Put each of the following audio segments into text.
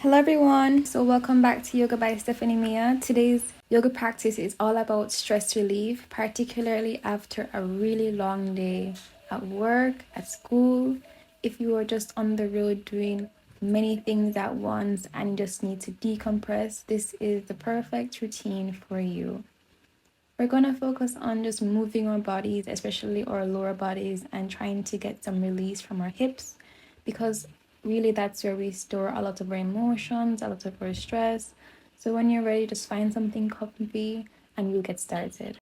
Hello everyone, so welcome back to Yoga by Stephanie Mia. Today's yoga practice is all about stress relief, particularly after a really long day at work, at school. If you are just on the road doing many things at once and you just need to decompress, this is the perfect routine for you. We're going to focus on just moving our bodies, especially our lower bodies, and trying to get some release from our hips because really that's where we store a lot of our emotions, a lot of our stress. So when you're ready, just find something comfy and we'll get started.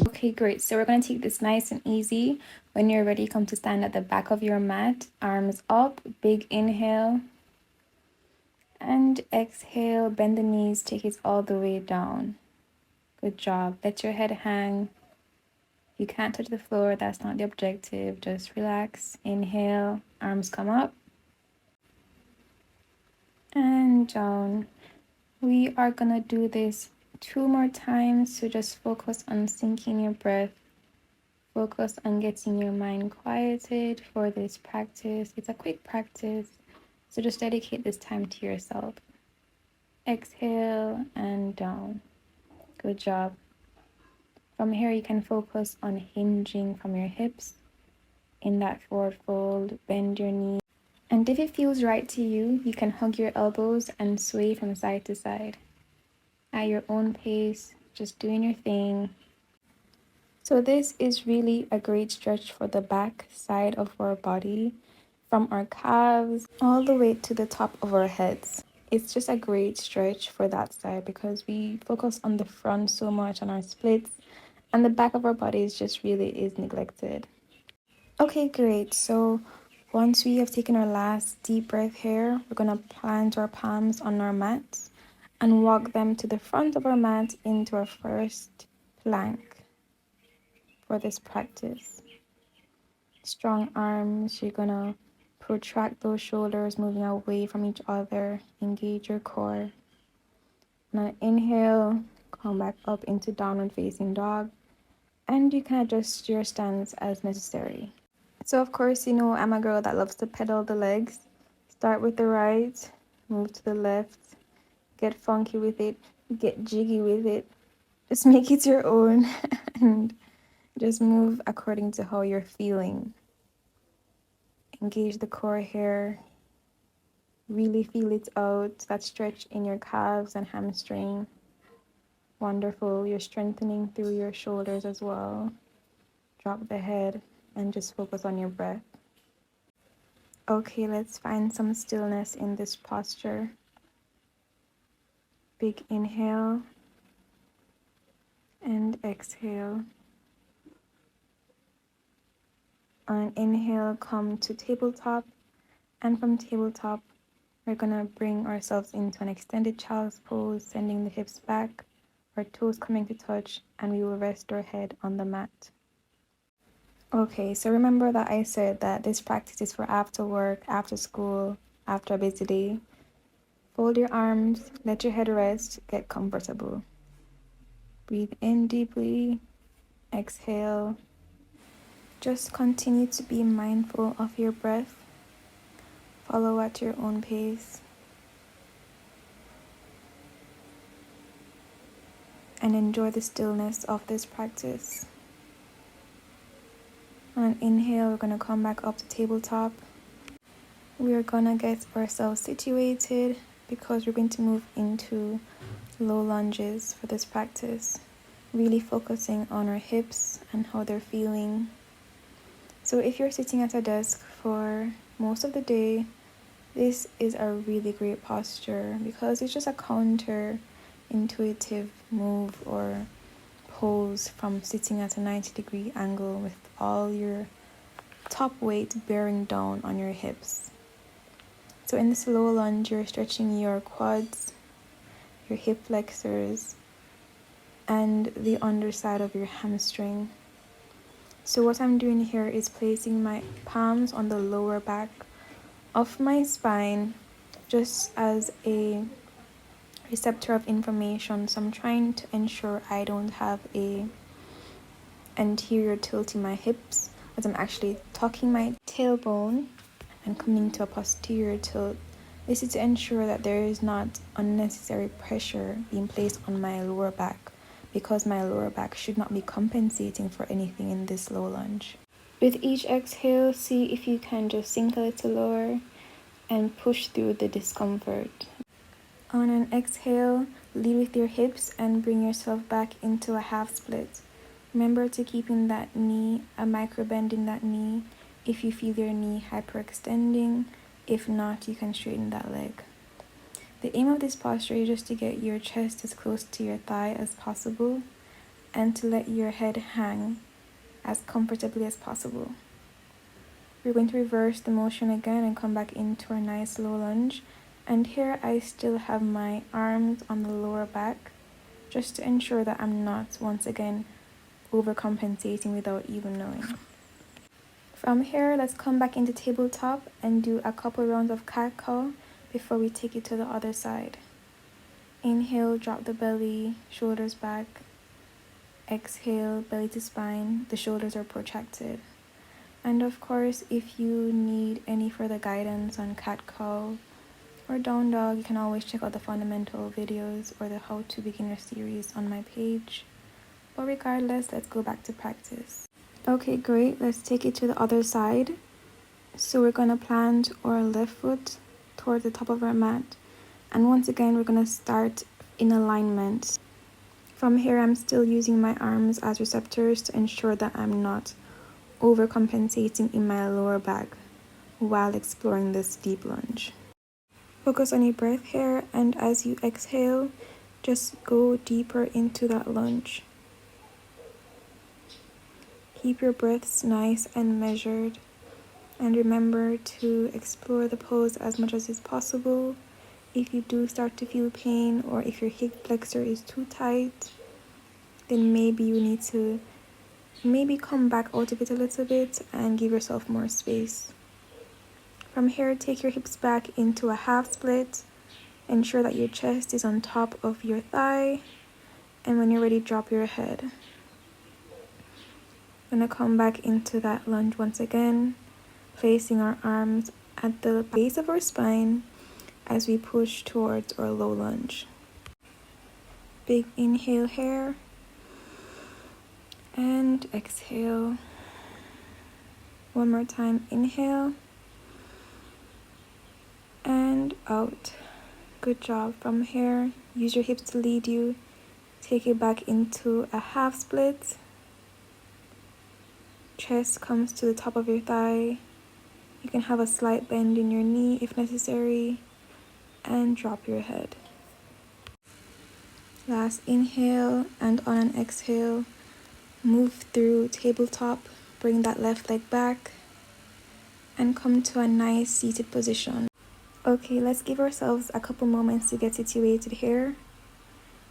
Okay, great. So we're going to take this nice and easy. When you're ready, come to stand at the back of your mat, arms up, big inhale. And exhale, bend the knees, take it all the way down. Good job. Let your head hang. You can't touch the floor, that's not the objective. Just relax. Inhale, arms come up. And down. We are gonna do this 2 more times, so just focus on syncing your breath. Focus on getting your mind quieted for this practice. It's a quick practice, so just dedicate this time to yourself. Exhale and down. Good job. From here, you can focus on hinging from your hips in that forward fold, bend your knees. And if it feels right to you, you can hug your elbows and sway from side to side. At your own pace, just doing your thing. So this is really a great stretch for the back side of our body, from our calves all the way to the top of our heads. It's just a great stretch for that side because we focus on the front so much on our splits, and the back of our bodies just really is neglected. Okay, great. So once we have taken our last deep breath here, we're going to plant our palms on our mats and walk them to the front of our mat into our first plank for this practice. Strong arms, you're going to protract those shoulders, moving away from each other. Engage your core. Now inhale, come back up into downward facing dog, and you can adjust your stance as necessary. So of course, you know, I'm a girl that loves to pedal the legs. Start with the right, move to the left, get funky with it, get jiggy with it. Just make it your own and just move according to how you're feeling. Engage the core here. Really feel it out, that stretch in your calves and hamstring. Wonderful. You're strengthening through your shoulders as well. Drop the head and just focus on your breath. Okay, let's find some stillness in this posture. Big inhale and exhale. On inhale, come to tabletop, and from tabletop, we're gonna bring ourselves into an extended child's pose, sending the hips back, our toes coming to touch, and we will rest our head on the mat. Okay, so remember that I said that this practice is for after work, after school, after a busy day. Fold your arms, let your head rest, get comfortable. Breathe in deeply, exhale. Just continue to be mindful of your breath. Follow at your own pace. And enjoy the stillness of this practice. On inhale, we're going to come back up to tabletop. We are going to get ourselves situated because we're going to move into low lunges for this practice. Really focusing on our hips and how they're feeling. So if you're sitting at a desk for most of the day, this is a really great posture because it's just a counter-intuitive move or pose from sitting at a 90-degree angle with all your top weight bearing down on your hips. So in this low lunge, you're stretching your quads, your hip flexors, and the underside of your hamstring. So what I'm doing here is placing my palms on the lower back of my spine just as a receptor of information. So I'm trying to ensure I don't have a anterior tilt in my hips, as I'm actually tucking my tailbone and coming to a posterior tilt. This is to ensure that there is not unnecessary pressure being placed on my lower back, because my lower back should not be compensating for anything in this low lunge. With each exhale, see if you can just sink a little lower and push through the discomfort. On an exhale, lead with your hips and bring yourself back into a half split. Remember to keep in that knee, a micro bend in that knee if you feel your knee hyperextending. If not, you can straighten that leg. The aim of this posture is just to get your chest as close to your thigh as possible and to let your head hang as comfortably as possible. We're going to reverse the motion again and come back into our nice low lunge. And here I still have my arms on the lower back, just to ensure that I'm not, once again, overcompensating without even knowing. From here, let's come back into tabletop and do a couple rounds of cat-cow before we take it to the other side. Inhale, drop the belly, shoulders back. Exhale, belly to spine, the shoulders are protracted. And of course, if you need any further guidance on cat-cow or down dog, you can always check out the fundamental videos or the how to beginner series on my page. But regardless, let's go back to practice. Okay, great. Let's take it to the other side. So we're going to plant our left foot toward the top of our mat. And once again, we're going to start in alignment. From here, I'm still using my arms as receptors to ensure that I'm not overcompensating in my lower back while exploring this deep lunge. Focus on your breath here, and as you exhale, just go deeper into that lunge. Keep your breaths nice and measured, and remember to explore the pose as much as is possible. If you do start to feel pain, or if your hip flexor is too tight, then maybe you need to come back out of it a little bit and give yourself more space. From here, take your hips back into a half split. Ensure that your chest is on top of your thigh, and when you're ready, drop your head. Gonna come back into that lunge once again, placing our arms at the base of our spine as we push towards our low lunge. Big inhale here, and exhale. One more time, inhale, and out. Good job. From here, use your hips to lead you. Take it back into a half split. Chest comes to the top of your thigh. You can have a slight bend in your knee if necessary, and drop your head. Last inhale, and on an exhale, move through tabletop. Bring that left leg back and come to a nice seated position. Okay, let's give ourselves a couple moments to get situated here.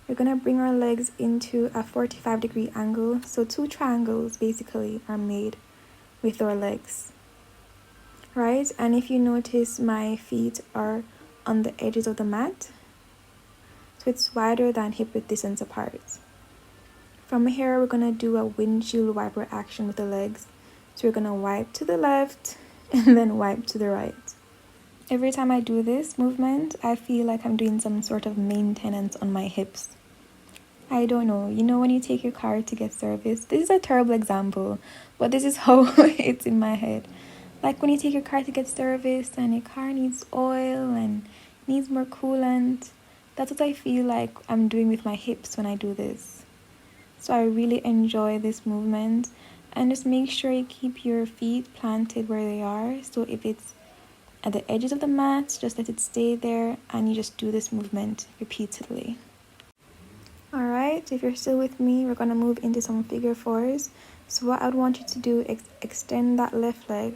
We're gonna bring our legs into a 45-degree angle. So 2 triangles basically are made with our legs, right? And if you notice, my feet are on the edges of the mat, so it's wider than hip width distance apart. From here, we're gonna do a windshield wiper action with the legs. So we're gonna wipe to the left and then wipe to the right. Every time I do this movement, I feel like I'm doing some sort of maintenance on my hips. I don't know, you know when you take your car to get serviced? This is a terrible example, but this is how it's in my head. Like when you take your car to get serviced and your car needs oil and needs more coolant, that's what I feel like I'm doing with my hips when I do this. So I really enjoy this movement, and just make sure you keep your feet planted where they are. So if it's at the edges of the mat, just let it stay there, and you just do this movement repeatedly. Alright, if you're still with me, we're going to move into some figure fours. So what I would want you to do is extend that left leg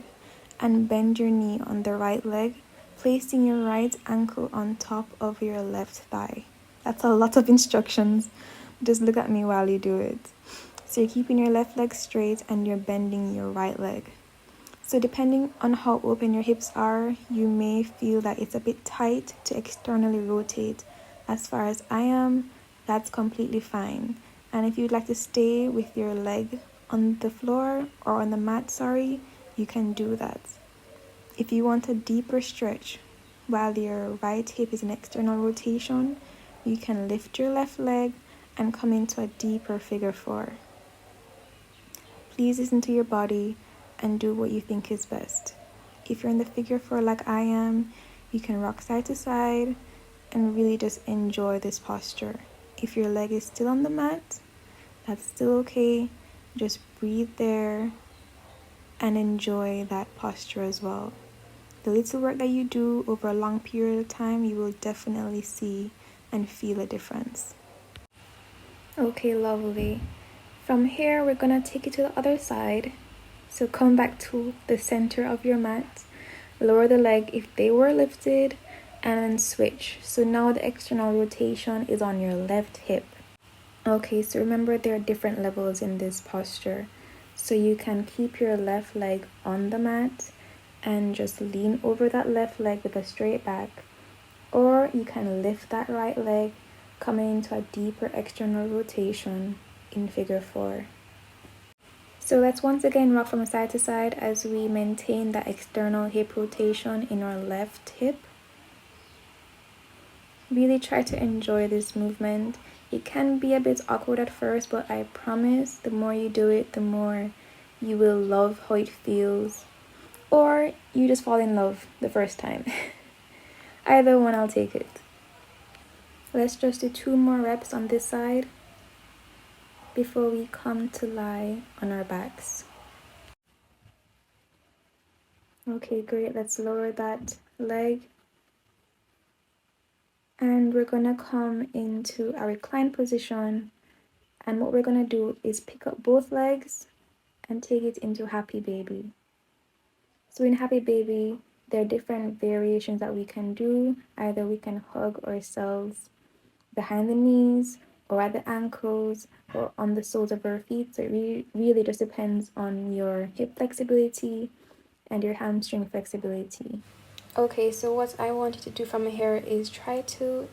and bend your knee on the right leg, placing your right ankle on top of your left thigh. That's a lot of instructions. Just look at me while you do it. So you're keeping your left leg straight and you're bending your right leg. So depending on how open your hips are, you may feel that it's a bit tight to externally rotate As far as I am, that's completely fine. And if you'd like to stay with your leg on the floor or on the mat, you can do that. If you want a deeper stretch while your right hip is in external rotation, you can lift your left leg and come into a deeper figure four. Please listen to your body and do what you think is best. If you're in the figure four like I am, you can rock side to side and really just enjoy this posture. If your leg is still on the mat, that's still okay. Just breathe there and enjoy that posture as well. The little work that you do over a long period of time, you will definitely see and feel a difference. Okay, lovely. From here, we're gonna take it to the other side. So come back to the center of your mat. Lower the leg if they were lifted and then switch. So now the external rotation is on your left hip. Okay, so remember there are different levels in this posture. So you can keep your left leg on the mat and just lean over that left leg with a straight back. Or you can lift that right leg, coming into a deeper external rotation in figure four. So let's once again rock from side to side as we maintain that external hip rotation in our left hip. Really try to enjoy this movement. It can be a bit awkward at first, but I promise the more you do it, the more you will love how it feels. Or you just fall in love the first time. Either one, I'll take it. Let's just do 2 more reps on this side before we come to lie on our backs. Okay, great. Let's lower that leg. And we're gonna come into a reclined position. And what we're gonna do is pick up both legs and take it into happy baby. So in happy baby, there are different variations that we can do. Either we can hug ourselves behind the knees or at the ankles or on the soles of our feet. So it really just depends on your hip flexibility and your hamstring flexibility. Okay, so what I want you to do from here is try to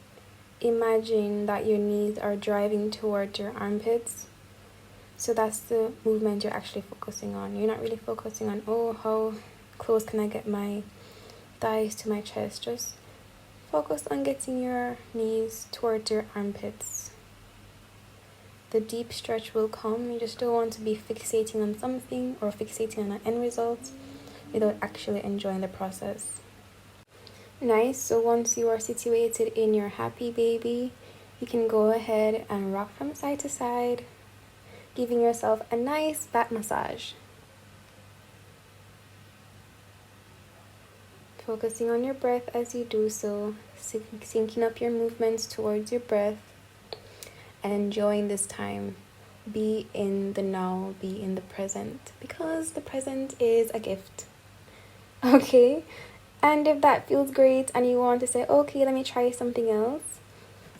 imagine that your knees are driving towards your armpits. So that's the movement you're actually focusing on. You're not really focusing on, oh, how close can I get my thighs to my chest. Just focus on getting your knees towards your armpits. The deep stretch will come. You just don't want to be fixating on something or fixating on an end result without actually enjoying the process. Nice. So once you are situated in your happy baby, you can go ahead and rock from side to side, giving yourself a nice back massage. Focusing on your breath as you do so, syncing up your movements towards your breath, and enjoying this time. Be in the now, be in the present, because the present is a gift. Okay? And if that feels great and you want to say, okay, let me try something else,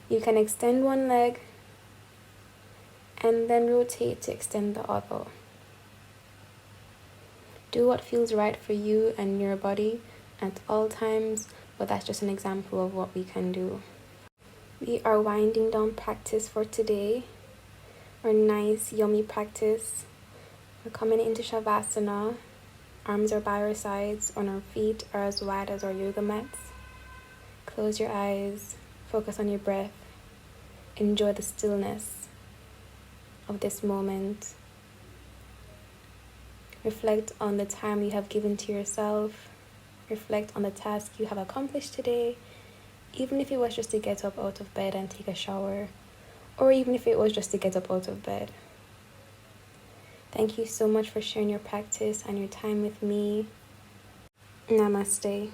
you can extend one leg and then rotate to extend the other. Do what feels right for you and your body at all times, but that's just an example of what we can do. We are winding down practice for today. Our nice, yummy practice. We're coming into Shavasana. Arms are by our sides, and our feet are as wide as our yoga mats. Close your eyes, focus on your breath. Enjoy the stillness of this moment. Reflect on the time you have given to yourself. Reflect on the task you have accomplished today, even if it was just to get up out of bed and take a shower, or even if it was just to get up out of bed. Thank you so much for sharing your practice and your time with me. Namaste.